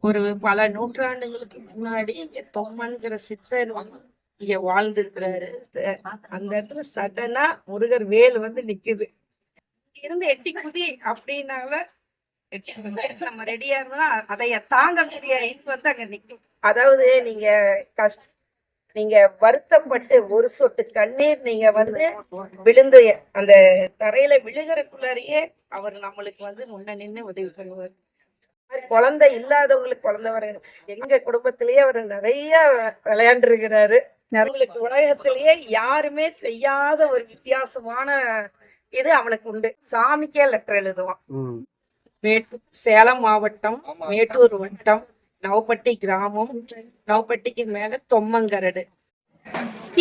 ஒரு பல நூற்றாண்டுகளுக்கு முன்னாடி இங்க தொம்மன்கிற சித்தர் இங்க வாழ்ந்துருக்கிறாரு. அந்த இடத்துல சடனா முருகர் வேல் வந்து நிக்குது. இருந்து எட்டி குதி அப்படின்னால நம்ம ரெடியா இருந்தா அதைய தாங்கக்கூடிய ஐஸ் வந்து அங்க நிக்கும். அதாவது நீங்க வருத்தப்பட்டு ஒரு சொட்டு கண்ணீர் நீங்க வந்து விழுந்து அந்த தரையில விழுகிறக்குள்ளாரியே அவர் நம்மளுக்கு வந்து முன்ன நின்று உதவி பண்ணுவார். குழந்தை இல்லாதவங்களுக்கு குழந்தை வர எங்க குடும்பத்திலேயே அவர் நிறைய விளையாண்டு இருக்கிறாரு. அவங்களுக்கு உலகத்திலேயே யாருமே செய்யாத ஒரு வித்தியாசமான இது அவனுக்கு உண்டு. சாமிக்கே லெட்டர் எழுதுவான். சேலம் மாவட்டம் மேட்டூர் வட்டம் நவப்பட்டி கிராமம், நவப்பட்டிக்கு மேல தொம்மங்கரடு.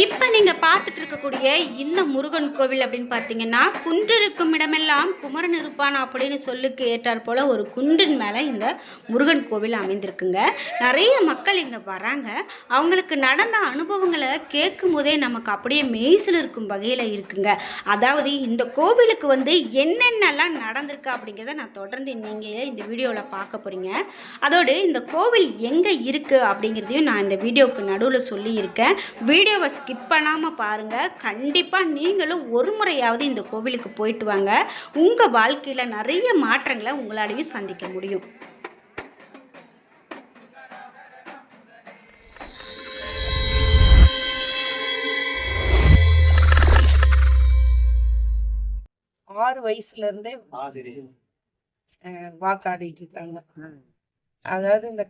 இப்போ நீங்கள் பார்த்துட்டு இருக்கக்கூடிய இந்த முருகன் கோவில் அப்படின்னு பார்த்தீங்கன்னா, குன்று இருக்கும் இடமெல்லாம் குமரன் இருப்பான் அப்படின்னு சொல்லுக்கு ஏற்றாற் போல் ஒரு குன்றின் மேலே இந்த முருகன் கோவில் அமைந்திருக்குங்க. நிறைய மக்கள் இங்கே வராங்க. அவங்களுக்கு நடந்த அனுபவங்களை கேட்கும் போதே நமக்கு அப்படியே மெய்சில் இருக்கும் வகையில் இருக்குங்க. அதாவது இந்த கோவிலுக்கு வந்து என்னென்னலாம் நடந்திருக்கு அப்படிங்கிறத நான் தொடர்ந்து நீங்கள் இந்த வீடியோவில் பார்க்க போகிறீங்க. அதோடு இந்த கோவில் எங்கே இருக்குது அப்படிங்கிறதையும் நான் இந்த வீடியோவுக்கு நடுவில் சொல்லியிருக்கேன். வீடியோவை ஸ்கிப் பண்ணாமல் பாருங்கள். கண்டிப்பாக நீங்களும் ஒரு முறையாவது இந்த கோவிலுக்கு போயிட்டு வாங்க. உங்கள் வாழ்க்கையில் நிறைய மாற்றங்களை உங்களாலையும் சந்திக்க முடியும். ஆறு வயசுல இருந்தே வாக்காடிட்டு இருக்காங்க. அதாவது இந்த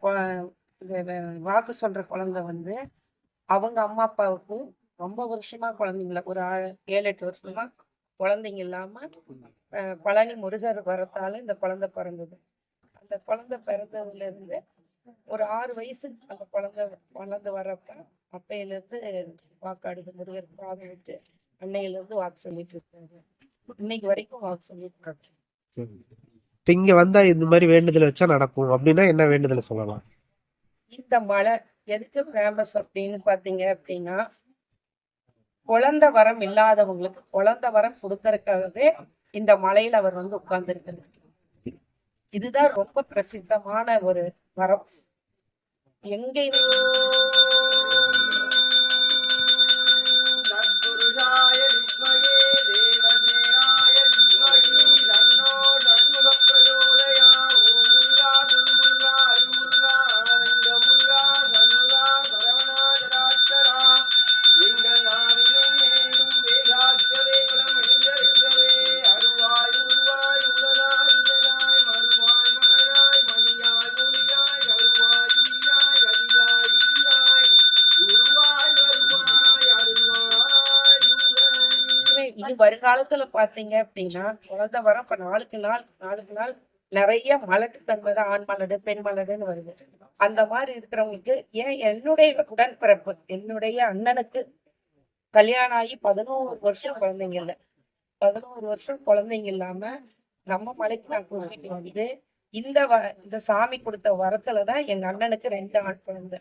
வாக்கு சொல்ற குழந்தை வந்து அவங்க அம்மா அப்பாவுக்கு ரொம்ப வருஷமா குழந்தைங்கள ஒரு 7-8 வருஷமா குழந்தைங்க இல்லாம பழனி முருகர் வரத்தால இந்த குழந்தை பிறந்தது. அந்த குழந்தை பிறந்ததுல இருந்து ஒரு 6 வயசு அந்த குழந்தை வளர்ந்து வர்றப்ப அப்பையில இருந்து வாக்காடுது. முருகர் பாதம் வச்சு அன்னையில இருந்து வாக்கு சொல்லிட்டு இருக்காரு. இன்னைக்கு வரைக்கும் வாக்கு சொல்லிட்டு இருக்காரு. இங்க வந்தா இந்த மாதிரி வேண்டுதல் வச்சா நடக்கும் அப்படின்னா என்ன வேண்டுதல் சொல்லலாம்? இந்த மலை எதுக்கு ஃபேமஸ் அப்படின்னு பாத்தீங்க அப்படின்னா, குழந்தை வரம் இல்லாதவங்களுக்கு குழந்தை வரம் கொடுக்கறதுக்காகவே இந்த மலையில அவர் வந்து உட்கார்ந்து இருக்கிறது. இதுதான் ரொம்ப பிரசித்தமான ஒரு வரம். எங்கேயுமே வருங்காலத்துல பாத்தீங்க அப்படின்னா குழந்தை வர இப்ப நாளுக்கு நாள் நிறைய மலட்டுத்தன்மை தான். ஆண் மலடு பெண் மலடுன்னு வருது. அந்த மாதிரி இருக்கிறவங்களுக்கு என்னுடைய உடன்பிறப்பு என்னுடைய அண்ணனுக்கு கல்யாணம் ஆகி 11 வருஷம் குழந்தைங்க இல்லை. 11 வருஷம் குழந்தைங்க இல்லாம நம்ம மலைக்கு நான் கூட்டிட்டு வந்து இந்த சாமி கொடுத்த வரத்துலதான் எங்க அண்ணனுக்கு 2 ஆண் குழந்தை.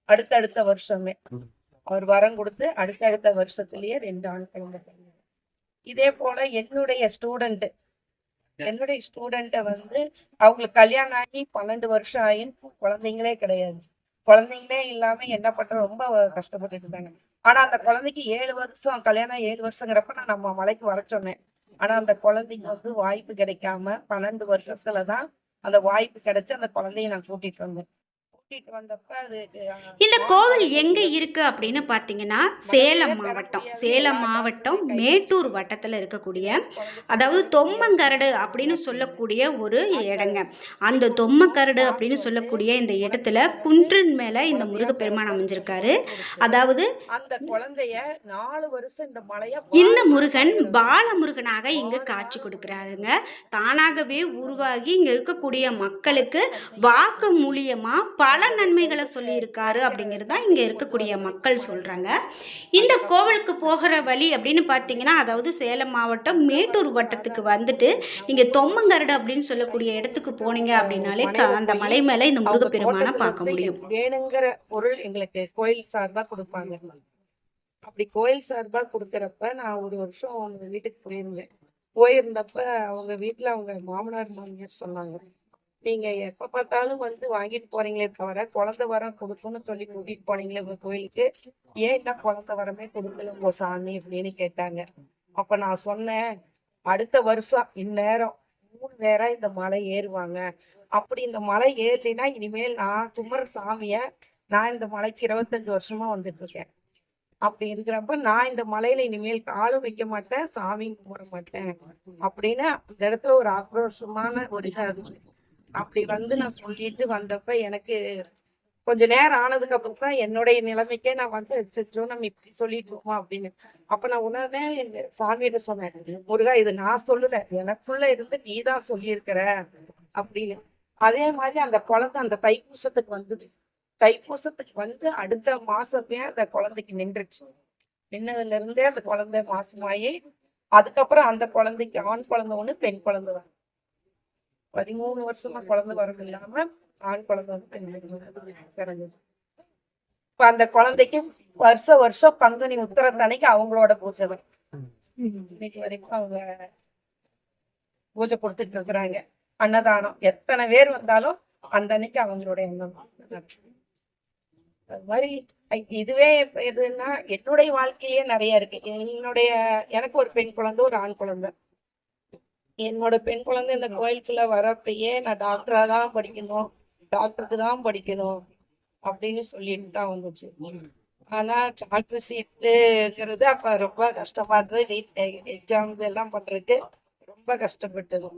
அடுத்தடுத்த வருஷமே அவர் வரம் கொடுத்து அடுத்தடுத்த வருஷத்துலயே 2 ஆண் குழந்தை. இதே போல என்னுடைய ஸ்டூடெண்ட்டை வந்து அவங்களுக்கு கல்யாணம் ஆகி 12 வருஷம் ஆயின்னு குழந்தைங்களே கிடையாது. குழந்தைங்களே இல்லாம என்ன பண்ற ரொம்ப கஷ்டப்பட்டு இருந்தாங்க. ஆனா அந்த குழந்தைக்கு 7 வருஷம் கல்யாணம் 7 வருஷங்கிறப்ப நான் நம்ம மலைக்கு வர சொன்னேன். ஆனா அந்த குழந்தைங்க வந்து வாய்ப்பு கிடைக்காம 12 வருஷத்துலதான் அந்த வாய்ப்பு கிடைச்சு அந்த குழந்தைய நான் கூட்டிட்டு வந்தேன். இந்த கோவில் எங்கே இருக்குது அப்படின்னு பார்த்தீங்கன்னா, சேலம் மாவட்டம் மேட்டூர் வட்டத்தில் இருக்கக்கூடிய, அதாவது தொம்மங்கரடு அப்படின்னு சொல்லக்கூடிய ஒரு இடங்க. அந்த தொம்மங்கரடு அப்படின்னு சொல்லக்கூடிய இந்த இடத்துல குன்றின் மேலே இந்த முருகப்பெருமான் அமைஞ்சிருக்காரு. அதாவது அந்த குழந்தைய 4 வருஷம் இந்த முருகன் பாலமுருகனாக இங்கு காட்சி கொடுக்கிறாருங்க. தானாகவே உருவாகி இங்க இருக்கக்கூடிய மக்களுக்கு வாக்கு மூலியமா பல நன்மைகளை சொல்லியிருக்காரு அப்படிங்கிறது தான் இங்கே இருக்கக்கூடிய மக்கள் சொல்கிறாங்க. இந்த கோவிலுக்கு போகிற வழி அப்படின்னு பார்த்தீங்கன்னா, அதாவது சேலம் மாவட்டம் மேட்டூர் வட்டத்துக்கு வந்துட்டு நீங்கள் தொம்மங்கரடு அப்படின்னு சொல்லக்கூடிய இடத்துக்கு போனீங்க அப்படின்னாலே அந்த மலை மேலே இந்த முருகப்பெருமானை பார்க்க முடியும். வேணுங்கிற பொருள் எங்களுக்கு கோயில் சார்பாக கொடுப்பாங்க. அப்படி கோயில் சார்பாக கொடுக்குறப்ப நான் ஒரு வருஷம் அவங்க வீட்டுக்கு போயிருந்தப்ப அவங்க வீட்டில் அவங்க மாமனார் மாமியார் சொன்னாங்க, நீங்க எப்ப பார்த்தாலும் வந்து வாங்கிட்டு போறீங்களே தவிர குழந்தை வரம் கொடுக்கும்னு சொல்லி கூட்டிட்டு போனீங்களே உங்க கோயிலுக்கு, ஏன் இன்னும் குழந்தை வரமே கொடுக்கல உங்க சாமி அப்படின்னு கேட்டாங்க. அப்ப நான் சொன்னேன், அடுத்த வருஷம் இந்நேரம் 3 பேரா இந்த மலை ஏறுவாங்க. அப்படி இந்த மலை ஏறலைன்னா இனிமேல் நான் குமர சாமிய நான் இந்த மலைக்கு 25 வருஷமா வந்துட்டு இருக்கேன். அப்படி இருக்கிறப்ப நான் இந்த மலையில இனிமேல் காலும் வைக்க மாட்டேன், சாமியும் கும்பிட மாட்டேன் அப்படின்னு அந்த இடத்துல ஒரு ஆக்ரோஷமான ஒரு இதா இருந்தது. அப்படி வந்து நான் சொல்லிட்டு வந்தப்ப எனக்கு கொஞ்ச நேரம் ஆனதுக்கு அப்புறம் தான் என்னுடைய நிலைமைக்கே நான் வந்து அச்சச்சோ நம்ம இப்படி சொல்லிட்டோமா அப்படின்னு. அப்ப நான் உடனே எங்க சாமியிட்ட சொன்னேன், முருகா இது நான் சொல்லல, எனக்குள்ள இருந்து நீதான் சொல்லியிருக்கிற அப்படின்னு. அதே மாதிரி அந்த குழந்தை அந்த தைப்பூசத்துக்கு வந்தது. தைப்பூசத்துக்கு வந்து அடுத்த மாசமே அந்த குழந்தைக்கு நின்றுச்சு. நின்னதுல இருந்தே அந்த குழந்தை மாசமாயி அதுக்கப்புறம் அந்த குழந்தைக்கு ஆண் குழந்தை ஒண்ணு, பெண் குழந்தை ஒண்ணு. 13 வருஷமா குழந்தை வரது இல்லாம ஆண் குழந்தை வந்து பிறந்தது. இப்ப அந்த குழந்தைக்கு வருஷம் பங்குனி உத்திரத்தன்னைக்கு அவங்களோட பூஜை தான். இன்னைக்கு வரைக்கும் அவங்க பூஜை கொடுத்துட்டு இருக்கிறாங்க. அன்னதானம் எத்தனை பேர் வந்தாலும் அந்த அன்னைக்கு அவங்களோட எண்ணம். அது மாதிரி இதுவே எதுன்னா என்னுடைய வாழ்க்கையே நிறைய இருக்கு. எனக்கு ஒரு பெண் குழந்தை, ஒரு ஆண் குழந்தை. என்னோட பெண் குழந்தை இந்த கோயிலுக்குள்ள வரப்பயே நான் டாக்டரா தான் படிக்கணும், டாக்டருக்கு தான் படிக்கணும் அப்படின்னு சொல்லிட்டு தான் வந்துச்சு. ஆனா டாக்டர் சீட்டுங்கிறது அப்ப ரொம்ப கஷ்டமா இருந்தது. நீட் எக்ஸாம் இதெல்லாம் பண்றதுக்கு ரொம்ப கஷ்டப்பட்டது.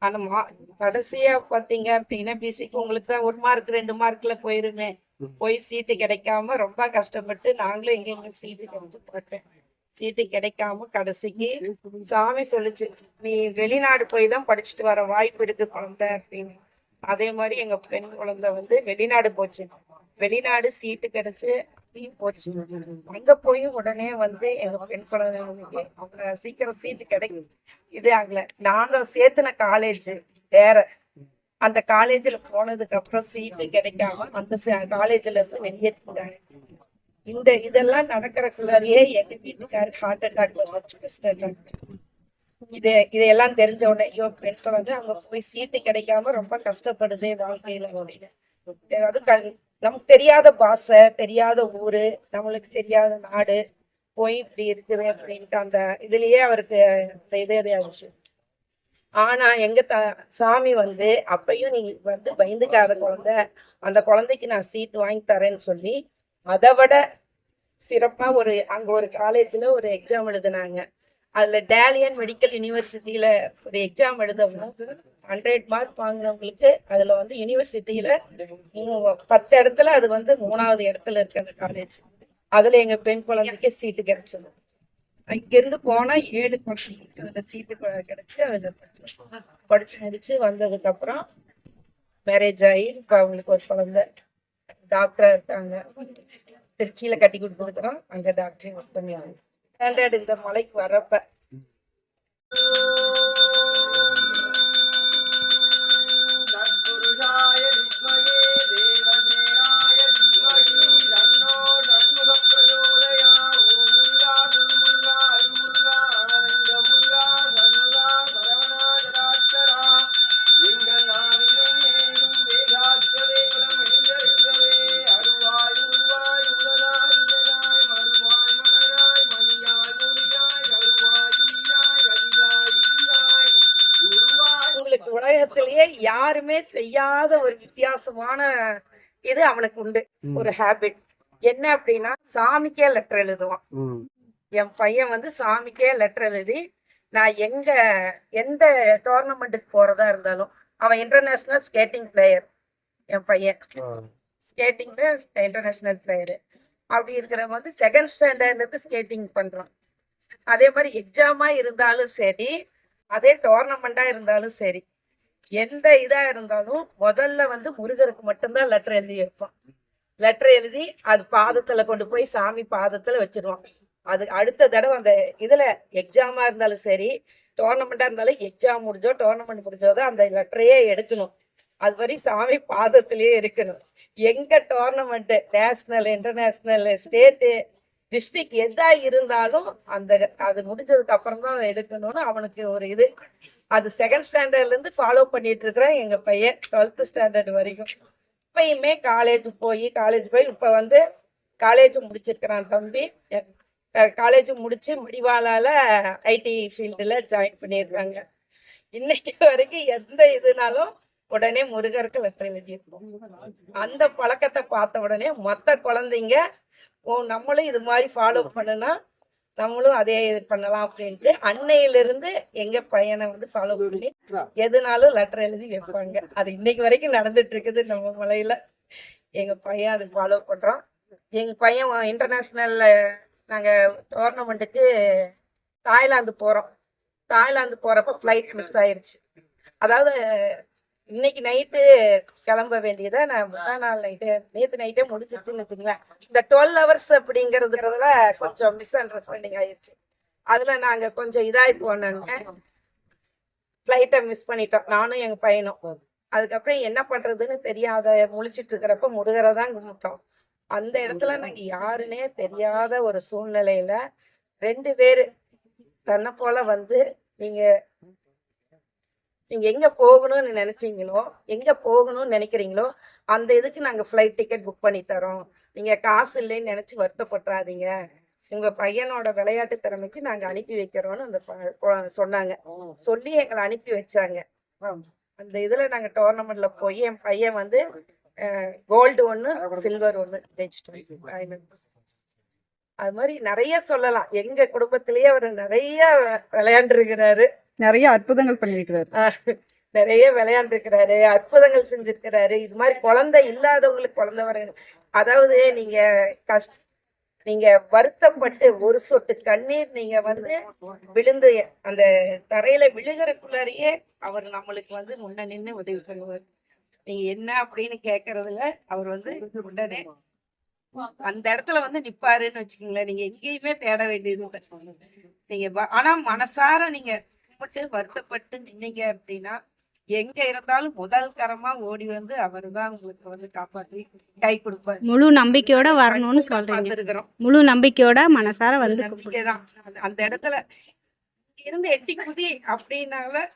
ஆனா கடைசியா பாத்தீங்க அப்படின்னா பிசிக்கு உங்களுக்கு தான் 1 மார்க் 2 மார்க்ல போயிருமே, போய் சீட்டு கிடைக்காம ரொம்ப கஷ்டப்பட்டு நாங்களும் எங்க சீட்டு கிடைச்சு பார்த்தேன். சீட்டு கிடைக்காம கடைசிக்கு சாமி சொல்லுச்சு, நீ வெளிநாடு போய் தான் படிச்சுட்டு வர வாய்ப்பு இருக்கு குழந்தை அப்படின்னு. அதே மாதிரி எங்க பெண் குழந்தை வந்து வெளிநாடு போச்சு. வெளிநாடு சீட்டு கிடைச்சு போச்சு. அங்க போய் உடனே வந்து எங்க பெண் குழந்தைங்களுக்கு அவங்க சீக்கிரம் சீட்டு கிடைக்கும். இது ஆகல. நாங்க சேர்த்துன காலேஜ் வேற. அந்த காலேஜ்ல போனதுக்கு அப்புறம் சீட்டு கிடைக்காம அந்த காலேஜ்ல இருந்து வெளியேற்றிட்டாங்க. இதெல்லாம் நடக்கிறதுக்குள்ளாரியே எங்க வீட்டுக்காரு ஹார்ட் அட்டாக்ல வச்சு இதையெல்லாம் தெரிஞ்ச உடனே ஐயோ பெண் குழந்தை அங்க போய் சீட்டு கிடைக்காம ரொம்ப கஷ்டப்படுதே வாழ்க்கையில அப்படின்னு. அது நமக்கு தெரியாத பாஷை, தெரியாத ஊரு, நம்மளுக்கு தெரியாத நாடு, போய் இப்படி இருக்குது அப்படின்ட்டு அந்த இதுலயே அவருக்கு அந்த இதே ஆச்சு. ஆனா எங்க சாமி வந்து அப்பயும் நீ வந்து பயந்துக்காத குழந்தை, அந்த குழந்தைக்கு நான் சீட் வாங்கி தரேன்னு சொல்லி அதை விட சிறப்பா அங்க ஒரு காலேஜ்ல ஒரு எக்ஸாம் எழுதுனாங்க. அதுல டேலியன் மெடிக்கல் யூனிவர்சிட்டியில ஒரு எக்ஸாம் எழுதவும் 100 மார்க் வாங்கினவங்களுக்கு அதுல வந்து யூனிவர்சிட்டியில 10 இடத்துல அது வந்து 3வது இடத்துல இருக்கு அந்த காலேஜ். அதுல எங்க பெண் குழந்தைக்கு சீட்டு கிடைச்சது. இங்க இருந்து போனா 7 குழந்தைங்களுக்கு அதுல சீட்டு கிடைச்சு அதுல படிச்சு முடிச்சு வந்ததுக்கு அப்புறம் மேரேஜ் ஆகி இப்ப அவங்களுக்கு ஒரு குழந்தை டாக்டரா இருக்காங்க. திருச்சியில கட்டி கொடுத்துருக்குறோம். அங்க டாக்டர் ஒர்க் பண்ணி ஸ்டாண்டர்ட் இந்த மலைக்கு வரப்ப உலகத்திலேயே யாருமே செய்யாத ஒரு வித்தியாசமான இது அவனுக்கு உண்டு. ஒரு ஹேபிட் என்ன அப்படின்னா சாமிக்கே லெட்டர் எழுதுவான். என் பையன் வந்து சாமிக்கே லெட்டர் எழுதி நான் எந்த டோர்னமெண்ட்டுக்கு போறதா இருந்தாலும், அவன் இன்டர்நேஷனல் ஸ்கேட்டிங் பிளேயர். என் பையன் ஸ்கேட்டிங்ல இன்டர்நேஷனல் பிளேயரு. அப்படி இருக்கிறவங்க வந்து 2nd ஸ்டாண்டர்ட்ல இருந்து ஸ்கேட்டிங் பண்றான். அதே மாதிரி எக்ஸாமா இருந்தாலும் சரி, அதே டோர்னமெண்டா இருந்தாலும் சரி, எந்த இதா இருந்தாலும் முதல்ல வந்து முருகருக்கு மட்டும்தான் லெட்டர் எழுதி வைப்பான். லெட்டர் எழுதி அது பாதத்துல கொண்டு போய் சாமி பாதத்துல வச்சிருவான். அது அடுத்த தடவை அந்த இதுல எக்ஸாமா இருந்தாலும் சரி, டோர்னமெண்டா இருந்தாலும் எக்ஸாம் முடிஞ்சோ டோர்னமெண்ட் முடிஞ்சோதோ அந்த லெட்டரையே எடுக்கணும். அது வரை சாமி பாதத்திலேயே இருக்கணும். எங்க tournament national, international, state district எதா இருந்தாலும் அது முடிஞ்சதுக்கு அப்புறம் தான் எடுக்கணும்னு அவனுக்கு ஒரு இது. அது செகண்ட் ஸ்டாண்டர்ட்ல இருந்து ஃபாலோ பண்ணிட்டு இருக்கிறேன். எங்க பையன் 12th ஸ்டாண்டர்ட் வரைக்கும் இப்பயுமே காலேஜ் போய் இப்ப வந்து காலேஜ் முடிச்சிருக்கிறான் தம்பி. காலேஜ் முடிச்சு முடிவாலால ஐடி ஃபீல்டுல ஜாயின் பண்ணியிருக்காங்க. இன்னைக்கு வரைக்கும் எந்த இதுனாலும் உடனே முருகருக்கு லெட்டர் எழுதியிருக்கோம். அந்த பழக்கத்தை பார்த்த உடனே மொத்த குழந்தைங்க நம்மளும் இது மாதிரி ஃபாலோ பண்ணுனா நம்மளும் அதே இது பண்ணலாம் அப்படின்ட்டு அன்னையிலிருந்து எங்க பையனை வந்து ஃபாலோ பண்ணி எதுனாலும் லெட்டர் எழுதி வைப்பாங்க. அது இன்னைக்கு வரைக்கும் நடந்துட்டு இருக்குது நம்ம மலையில. எங்க பையன் அது ஃபாலோ பண்றான். எங்க பையன் இன்டர்நேஷ்னல்ல நாங்க டோர்னமெண்ட்டுக்கு தாய்லாந்து போறப்ப ஃப்ளைட் மிஸ் ஆயிருச்சு. அதாவது இன்னைக்கு நைட்டு கிளம்ப வேண்டியதை நான் முதல் நாள் நேற்று நைட்டே முடிச்சுட்டுன்னு வச்சுங்களேன். இந்த 12 hours அப்படிங்கிறதுல கொஞ்சம் மிஸ் அண்டர்ஸ்டாண்டிங் ஆயிடுச்சு. அதுல நாங்க கொஞ்சம் இதாகி போனோங்க, ஃப்ளைட்டை மிஸ் பண்ணிட்டோம் நானும் எங்க பையனும். அதுக்கப்புறம் என்ன பண்றதுன்னு தெரியாத முழிச்சிட்டு இருக்கிறப்ப முருகரை தான் கும்பிட்டோம். அந்த இடத்துல நாங்க யாருன்னே தெரியாத ஒரு சூழ்நிலையில 2 பேரு தன்னை போல வந்து நீங்க எங்க போகணும்னு நினைச்சீங்களோ, எங்க போகணும்னு நினைக்கிறீங்களோ அந்த இதுக்கு நாங்க ஃப்ளைட் டிக்கெட் புக் பண்ணி தரோம். நீங்க காசு இல்லைன்னு நினைச்சு வருத்தப்படாதீங்க. உங்க பையனோட விளையாட்டு திறமைக்கு நாங்க அனுப்பி வைக்கிறோம்னு அந்த சொன்னாங்க. சொல்லி எங்களை அனுப்பி வச்சாங்க. அந்த இதுல நாங்க டோர்னமெண்ட்ல போய் என் பையன் வந்து கோல்டு 1 சில்வர் 1 ஜெயிச்சிட்டோம். அது மாதிரி நிறைய சொல்லலாம். எங்க குடும்பத்திலேயே அவர் நிறைய விளையாண்டுருக்கிறாரு, நிறைய அற்புதங்கள் பண்ணிருக்கிறாரு, நிறைய விளையாண்டுருக்கிறாரு, அற்புதங்கள் செஞ்சிருக்கிறாரு. இது மாதிரி குழந்தை இல்லாதவங்களுக்கு குழந்தை வர, அதாவது நீங்க வருத்தப்பட்டு ஒரு சொட்டு கண்ணீர் நீங்க வந்து விழுந்து அந்த தரையில விழுகிறக்குள்ளாரையே அவர் நம்மளுக்கு வந்து முன்ன நின்று உதவி பண்ணுவார். நீங்க என்ன அப்படின்னு கேக்குறதுல அவர் வந்து உடனே அந்த இடத்துல வந்து நிப்பாருன்னு வச்சுக்கீங்களேன். நீங்க எங்கேயுமே தேட வேண்டியது இல்லை. நீங்க ஆனா மனசார நீங்க கும்பிட்டு வருத்தப்பட்டு நின்னீங்க அப்படின்னா எங்க இருந்தாலும் முதல் கரமா ஓடி வந்து அவரு தான் உங்களுக்கு வந்து காப்பாற்றி கை கொடுப்பாரு. முழு நம்பிக்கையோட வரணும்னு சொல்றீங்க. முழு நம்பிக்கையோட மனசார வந்து நம்பிக்கைதான். அந்த இடத்துல இருந்து எட்டி குதி அப்படின்னால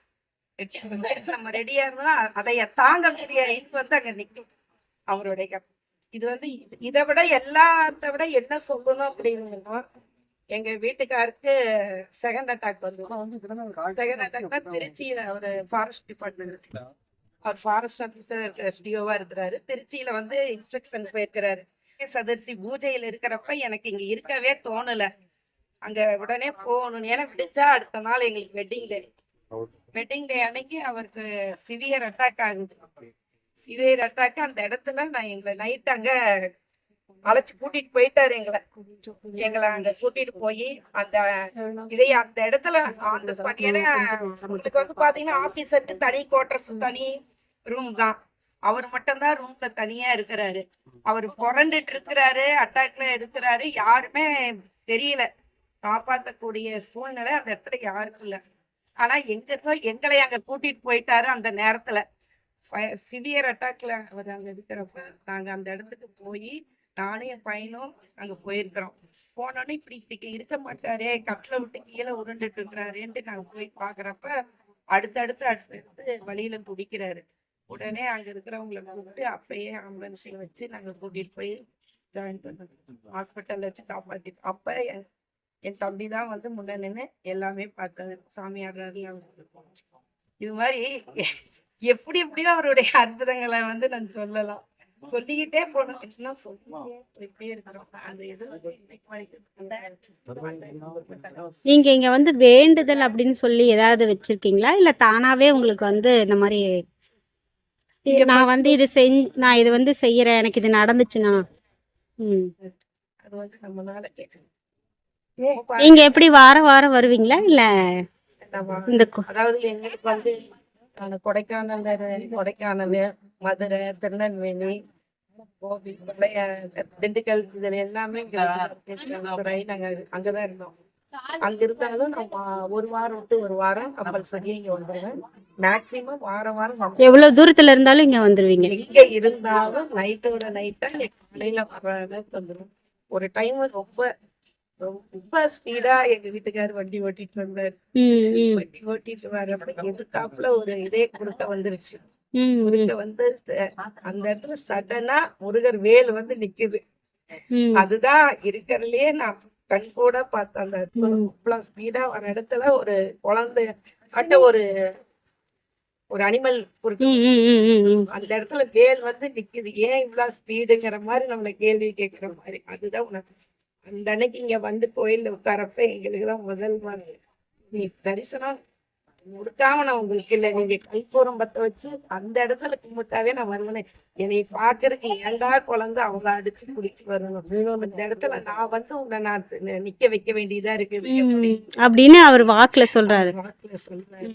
நம்ம ரெடியா இருந்தா அதைய தாங்க முடிய இது வந்து அங்க நிக்கும் அவருடைய. இது வந்து இதை விட எல்லாத்த விட என்ன சொல்லணும் அப்படின்னா, எங்க வீட்டுக்காருக்கு செகண்ட் அட்டாக் வந்து செகண்ட் அட்டாக்னா திருச்சியில ஒரு ஃபாரஸ்ட் டிபார்ட்மெண்ட் அவர் ஃபாரஸ்ட் ஆஃபீஸர் எஸ்டிஓவா இருக்கிறாரு. திருச்சியில வந்து இன்ஸ்பெக்ஷன் போயிருக்கிறாரு. சதுர்த்தி பூஜையில இருக்கிறப்ப எனக்கு இங்க இருக்கவே தோணல. அங்க உடனே போகணும். ஏன்னா விடிச்சா அடுத்த நாள் எங்களுக்கு வெட்டிங் டே அன்னைக்கு அவருக்கு சிவியர் அட்டாக் ஆகுது. சிவியர் அட்டாக் அந்த இடத்துல நான் எங்களை நைட் அங்க அழைச்சு கூட்டிட்டு போயிட்டாரு. எங்களை அங்க கூட்டிட்டு போய் அந்த அந்த இடத்துல அந்த ஸ்பாட். ஏன்னா உங்களுக்கு வந்து பாத்தீங்கன்னா ஆபீசருக்கு தனி குவார்டர்ஸ், தனி ரூம் தான். அவர் மட்டும்தான் ரூம்ல தனியா இருக்கிறாரு. அவர் புரண்டுட்டு இருக்கிறாரு, அட்டாக்ல இருக்கிறாரு. யாருமே தெரியல, காப்பாற்றக்கூடிய சூழ்நிலை அந்த இடத்துல யாருக்கும் இல்லை. ஆனா எங்களை அங்க கூட்டிட்டு போயிட்டாரு. அந்த நேரத்துல சிவியர் அட்டாக்ல அவர் அங்க இருக்கிறப்ப நாங்க அந்த இடத்துக்கு போய் நானும் என் பையனும் அங்க போயிருக்கிறோம். போனோன்னு இப்படி இருக்க மாட்டாரே, கட்டில விட்டு கீழே உருண்டுட்டு இருக்கிறாருன்ட்டு நாங்க போய் பாக்குறப்ப அடுத்தடுத்து வழியில துடிக்கிறாரு. உடனே அங்க இருக்கிறவங்களை கூப்பிட்டு அப்பயே ஆம்புலன்ஸ்ல வச்சு நாங்க கூட்டிட்டு போய் ஜாயின் பண்ணோம். ஹாஸ்பிட்டல்ல வச்சு காப்பாத்திட்டோம். அப்ப என் தம்பி தான் வந்து முன்ன நின்று எல்லாமே பார்த்தாரு. சாமியாடுறாரு. இது மாதிரி எப்படியோ அவருடைய அற்புதங்களை வந்து நான் சொல்லலாம், சொல்லிக்கிட்டே போனோம். எல்லாம் சொல்லிட்டே இருக்கிறோம். நீங்க இங்க வந்து வேண்டுதல் அப்படின்னு சொல்லி ஏதாவது வச்சிருக்கீங்களா, இல்ல தானாவே உங்களுக்கு வந்து இந்த மாதிரி நான் வந்து நான் இது வந்து செய்யறேன், எனக்கு இது நடந்துச்சுன்னா அது வந்து நம்மளால நீங்க எப்படி வாரம் வருவீங்களா இல்ல இந்த அதாவது எங்களுக்கு வந்து கொடைக்கானல், மதுரை, திருநெல்வேலி, திண்டுக்கல், இதுல எல்லாமே நாங்க அங்கதான் இருந்தோம். அங்க இருந்தாலும் நம்ம ஒரு வாரம் விட்டு ஒரு வாரம் கம்பல்சரியா இங்க வந்துருவேன். மேக்சிமம் வாரம் எவ்வளவு தூரத்துல இருந்தாலும் இங்க வந்துருவீங்க. எங்க இருந்தாலும் நைட்டோட நைட்டா காலையில வர அளவுக்கு வந்துடும். ஒரு டைம் ரொம்ப ரொம்ப ஸ்பீடா எங்க வீட்டுக்காரர் வண்டி ஓட்டிட்டு வந்தாரு. ம் ம் வண்டி ஓட்டிட்டு வரப்ப எதிர்த்தாப்புல ஒரு இதே குறுக்க வந்துருச்சு. ம் குறுக்க வந்து அந்த இடத்துல சடனா முருகர் வேல் வந்து நிக்குது. ம் அதுதான் இருக்கறதுலயே நான் கண் கூட பார்த்தேன். அந்த இவ்வளவு ஸ்பீடா வர இடத்துல ஒரு குழந்தை அட்ட ஒரு ஒரு அனிமல் குறுக்க ம் ம் ம் ம் ம் அந்த இடத்துல வேல் வந்து நிக்குது. ஏன் இவ்வளவு ஸ்பீடுங்கிற மாதிரி நம்மள கேள்வி கேட்கிற மாதிரி. அதுதான் உனக்கு அந்த அன்னைக்கு இங்க வந்து கோயில்ல உட்காரப்ப எங்களுக்குதான் முதல் மாதிரி நீ தரிசனம் கொடுக்காம நான் உங்களுக்கு இல்ல, நீங்க கல்பூரம் பத்த வச்சு அந்த இடத்துல கும்பிட்டாவே நான் வருவேன். என்னை பாக்குறதுக்கு ஏண்டா குழந்தை அவளை அடிச்சு குடிச்சு வரணும், இந்த இடத்துல நான் வந்து உன்னை நான் நிக்க வைக்க வேண்டியதா இருக்குது அப்படின்னு அவர் வாக்குல சொல்றாரு. வாக்குல சொல்றேன்.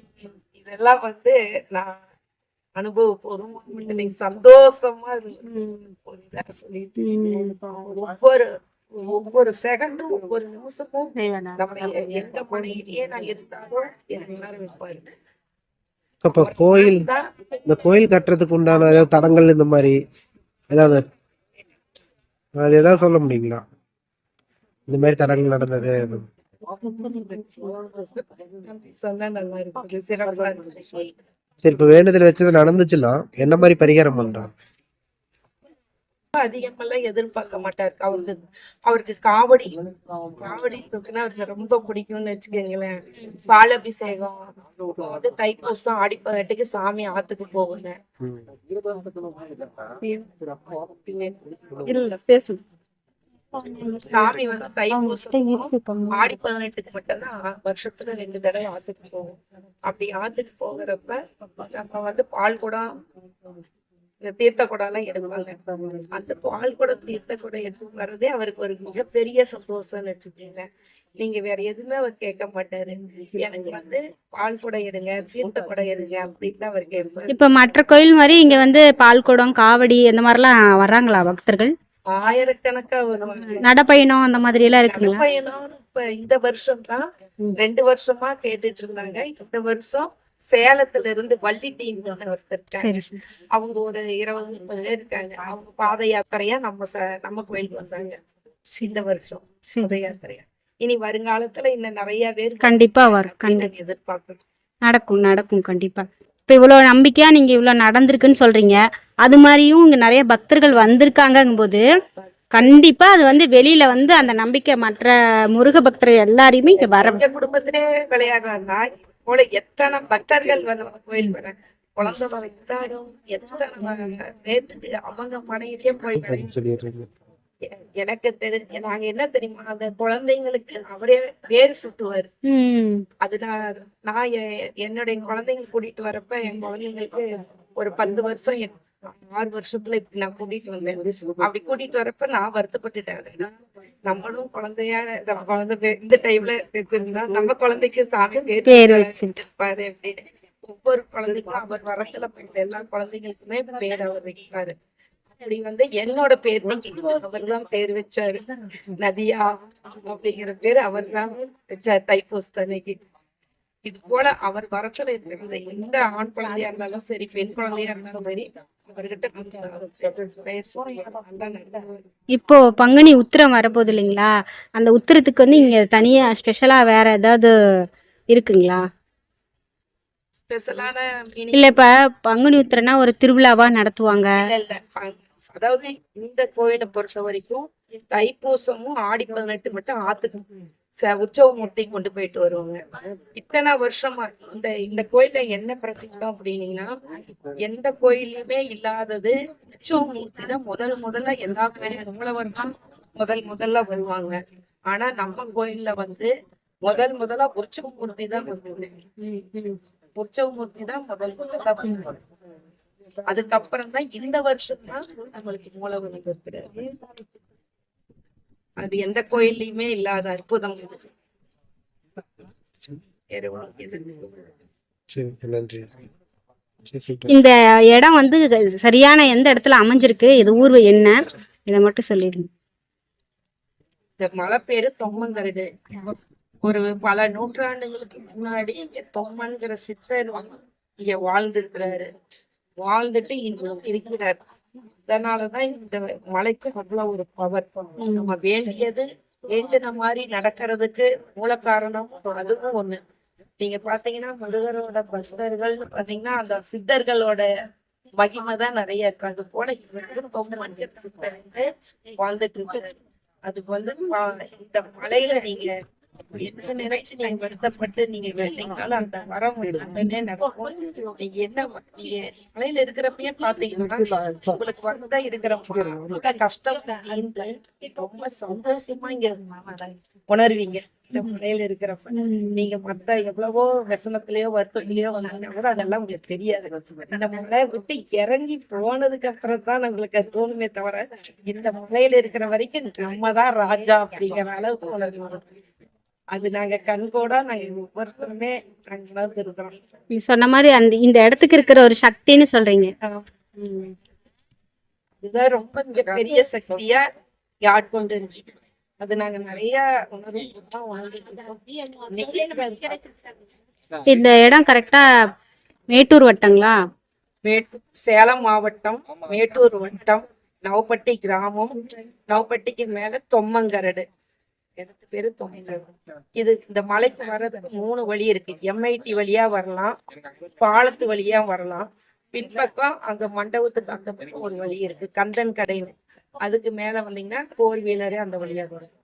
இதெல்லாம் வந்து நான் அனுபவப்பூர்வம் சந்தோஷமா ஒரு இதா சொல்லிட்டு ஒவ்வொரு ஒவ்வொரு செகண்டும் ஒவ்வொரு நிமிஷமும் நம்ம எங்க பணியிலேயே நான் இருந்தாலும் எனக்கு எல்லாரும் வைப்பாரு. அப்ப கோயில் இந்த கோயில் கட்டுறதுக்கு உண்டான ஏதாவது தடங்கள் இந்த மாதிரி ஏதாவது அது ஏதாவது சொல்ல முடியுங்களா? இந்த மாதிரி தடங்கள் நடந்தது சொன்னா நல்லா இருக்குது, சிறப்பா இருக்குது. சரி, இப்ப வேண்டுதல் வச்சது நடந்துச்சுன்னா என்ன மாதிரி பரிகாரம் பண்றாங்க? அதிகமெல்லாம் எதிர்பார்க்க மாட்டாரு. அவருக்கு காவடி தூக்குனா அவருக்கு ரொம்ப பிடிக்கும்னு வச்சுக்கோங்களேன். பாலாபிஷேகம் வந்து தைப்பூசம் ஆடிப்பதட்டுக்கு சாமி ஆத்துக்கு போகுங்க. இல்ல பேசு. சாமி வந்து தைப்பூசம் ஆடி 18க்கு மட்டும்தான் வருஷத்துல 2 தடவை ஆத்துக்கு போகும். அப்படி ஆத்துக்கு போகிறப்ப நம்ம வந்து பால் குடம் இந்த தீர்த்த குடம் எல்லாம் எடுப்பாங்க. அந்த பால் குடம் தீர்த்த குடம் எடுத்து வர்றதே அவருக்கு ஒரு மிகப்பெரிய சந்தோஷம்னு வச்சுக்கோங்க. நீங்க வேற எதுவுமே அவர் கேட்க மாட்டாரு. எனக்கு வந்து பால் குடம் எடுங்க, தீர்த்த குடம் எடுங்க அப்படின்னு தான் அவர் கேட்பாரு. இப்ப மற்ற கோயில் மாதிரி இங்க வந்து பால் குடம் காவடி அந்த மாதிரிலாம் வர்றாங்களா பக்தர்கள்? ஆயிரக்கணக்கா வருவாங்க. நடப்பயணம் அந்த மாதிரி எல்லாம் இருக்குங்களா? பயணம் இப்ப இந்த வருஷம் தான் 2 வருஷமா கேட்டுட்டு இருந்தாங்க. இந்த வருஷம் சேலத்துல இருந்து வள்ளி டீம் ஒருத்தர் இருக்காங்க. சரி சரி. அவங்க ஒரு 20-30 பேர் இருக்காங்க. அவங்க பாத யாத்திரையா நம்ம கோயிலுக்கு வந்தாங்க இந்த வருஷம் பாத யாத்திரையா. இனி வருங்காலத்துல இன்னும் நிறைய பேர் கண்டிப்பா வரும். கண்டிப்பா எதிர்பார்க்கணும். நடக்கும் கண்டிப்பா. இப்ப இவ்வளவு நம்பிக்கையா நீங்க இவ்வளவு நடந்திருக்குன்னு சொல்றீங்க. அது மாதிரியும் இங்க நிறைய பக்தர்கள் வந்திருக்காங்கும் போது கண்டிப்பா அது வந்து வெளியில வந்து அந்த நம்பிக்கை மற்ற முருக பக்தர்கள் எல்லாரையுமே இங்க வர எங்க குடும்பத்திலே விளையாடுறாங்கன்னா போல எத்தனை பக்தர்கள் வந்து கோயில் வர குழந்தை வைத்தாலும் எத்தனை நேரத்துக்கு அவங்க மனையிலேயே போய் சொல்லிடுறீங்க. எனக்கு நாங்க என்ன தெரியுமா, அந்த குழந்தைங்களுக்கு அவரே வேறு சுட்டுவாரு. அது நான் என்னுடைய குழந்தைங்க கூட்டிட்டு வரப்ப என் குழந்தைங்களுக்கு ஒரு 10 வருஷம் 6 வருஷத்துல இப்படி நான் கூட்டிட்டு வந்தேன். அப்படி கூட்டிட்டு வரப்ப நான் வருத்தப்பட்டுட்டேன். நம்மளும் குழந்தையா நம்ம குழந்தை இந்த டைம்ல இருந்தா நம்ம குழந்தைக்கு சாமி பேர் வச்சிருப்பாரு அப்படின்னு. ஒவ்வொரு குழந்தைக்கும் அவர் வரத்துல போயிட்டு எல்லா குழந்தைங்களுக்குமே பேர் அவர் வைப்பாரு. அப்படி வந்து என்னோட பேர் அவர் தான் பேர் வச்சாரு. நதியா அப்படிங்கிற பேரு அவர் தான் வச்சாரு தைப்பூசத்தன்னைக்கு. இது போல அவர் வரத்துல இருக்கிற எந்த ஆண் குழந்தையா இருந்தாலும் சரி, பெண் குழந்தையா இருந்தாலும் சரி, அவர்கிட்ட இப்போ பங்குனி உத்திரம் வரப்போகுது இல்லைங்களா? அந்த உத்திரத்துக்கு வந்து இங்க தனியா ஸ்பெஷலா வேற ஏதாவது இருக்குங்களா? ஸ்பெஷலான இல்ல இப்ப பங்குனி உத்திரம்னா ஒரு திருவிழாவா நடத்துவாங்க. இல்ல அதாவது இந்த கோயிலை பொறுத்த வரைக்கும் தைப்பூசமும் ஆடி 18 மட்டும் ஆத்துக்கு உற்சவமூர்த்தி கொண்டு போயிட்டு வருவாங்க. இத்தனை வருஷமா இந்த கோயில என்ன பிரசித்தம் அப்படின்னீங்கன்னா, எந்த கோயிலுமே இல்லாதது உற்சவமூர்த்தி தான் முதல்ல எல்லா மூலவர் தான் முதல்ல வருவாங்க. ஆனா நம்ம கோயில்ல வந்து முதல்ல உற்சவமூர்த்தி தான் வந்தது. உற்சவமூர்த்தி தான் முதல்ல. அதுக்கப்புறம் தான் இந்த வருஷம் தான் நம்மளுக்கு மூலவர் இருக்கிறாரு. அது எந்த கோயில்லையுமே இல்லாத அற்புதம். இந்த இடம் வந்து சரியான எந்த இடத்துல அமைஞ்சிருக்கு, இது ஊர்வ என்ன, இதை மட்டும் சொல்லிடுங்க. இந்த மலை பேரு தொம்மங்கரடு. ஒரு பல நூற்றாண்டுகளுக்கு முன்னாடி இங்க தொம்மன்கிற சித்தர் இங்க வாழ்ந்துருக்கிறாரு. வாழ்ந்துட்டு இன்னும் இருக்கிறார். அதனாலதான் இந்த மலைக்கு அவ்வளவு ஒரு பவர். நம்ம வேண்டியது வேண்டின மாதிரி நடக்கிறதுக்கு மூல காரணம் அதுவும் ஒண்ணு. நீங்க பாத்தீங்கன்னா முருகரோட பக்தர்கள்னு பாத்தீங்கன்னா அந்த சித்தர்களோட மகிமை தான் நிறைய இருக்கு. அது போல இவருக்கும் தொம்மன் சித்தர் வாழ்ந்துட்டு இருக்கு. அதுக்கு வந்து இந்த மலையில நீங்க என்ன நினைச்சு நீங்க வருத்தப்பட்டு நீங்க வேண்டிங்கனாலும் அந்த வரம் உடனே நடக்கும். நீங்க என்ன நீங்க மலையில இருக்கிறப்பயே பாத்தீங்கன்னா உங்களுக்கு வந்துதான் இருக்கிற கஷ்டம் தீர்ந்து ரொம்ப சந்தோஷமா இங்க உணர்வீங்க. இந்த மலையில இருக்கிறப்ப நீங்க மத்த எவ்வளவோ விசனத்திலயோ வருத்தத்திலயோ வந்தாங்கன்னா கூட அதெல்லாம் உங்களுக்கு தெரியாது. இந்த மலையை விட்டு இறங்கி போனதுக்கு அப்புறம் தான் நம்மளுக்கு அது தோணுமே தவிர இந்த மலையில இருக்கிற வரைக்கும் நம்ம தான் ராஜா அப்படிங்கிற அளவுக்கு உணர்வு. அது நாங்க கண்கூடா நாங்க ஒவ்வொருத்தருமே நாங்க உணர்ந்து இருக்கிறோம். நீ சொன்ன மாதிரி இந்த இடத்துக்கு இருக்கிற ஒரு சக்தின்னு சொல்றீங்க. இதுதான் ரொம்ப மிகப்பெரிய சக்தியா ஆட்கொண்டு இருக்கு. அது நாங்க நிறைய இந்த இடம் கரெக்டா மேட்டூர் வட்டங்களா? சேலம் மாவட்டம் மேட்டூர் வட்டம் நவப்பட்டி கிராமம். நவப்பட்டிக்கு மேல தொம்மங்கரடு இடத்து பேரு தொம்மங்கரடு. இது இந்த மலைக்கு வர்றதுக்கு 3 வழி இருக்கு. எம்ஐடி வழியா வரலாம், பாலத்து வழியா வரலாம், பின்பக்கம் அங்க மண்டபத்துக்கு அந்த பக்கம் ஒரு வழி இருக்கு கந்தன் கடைன்னு. அதுக்கு மேல வந்தீங்கன்னா 4 வீலரு அந்த வழியா வரும்.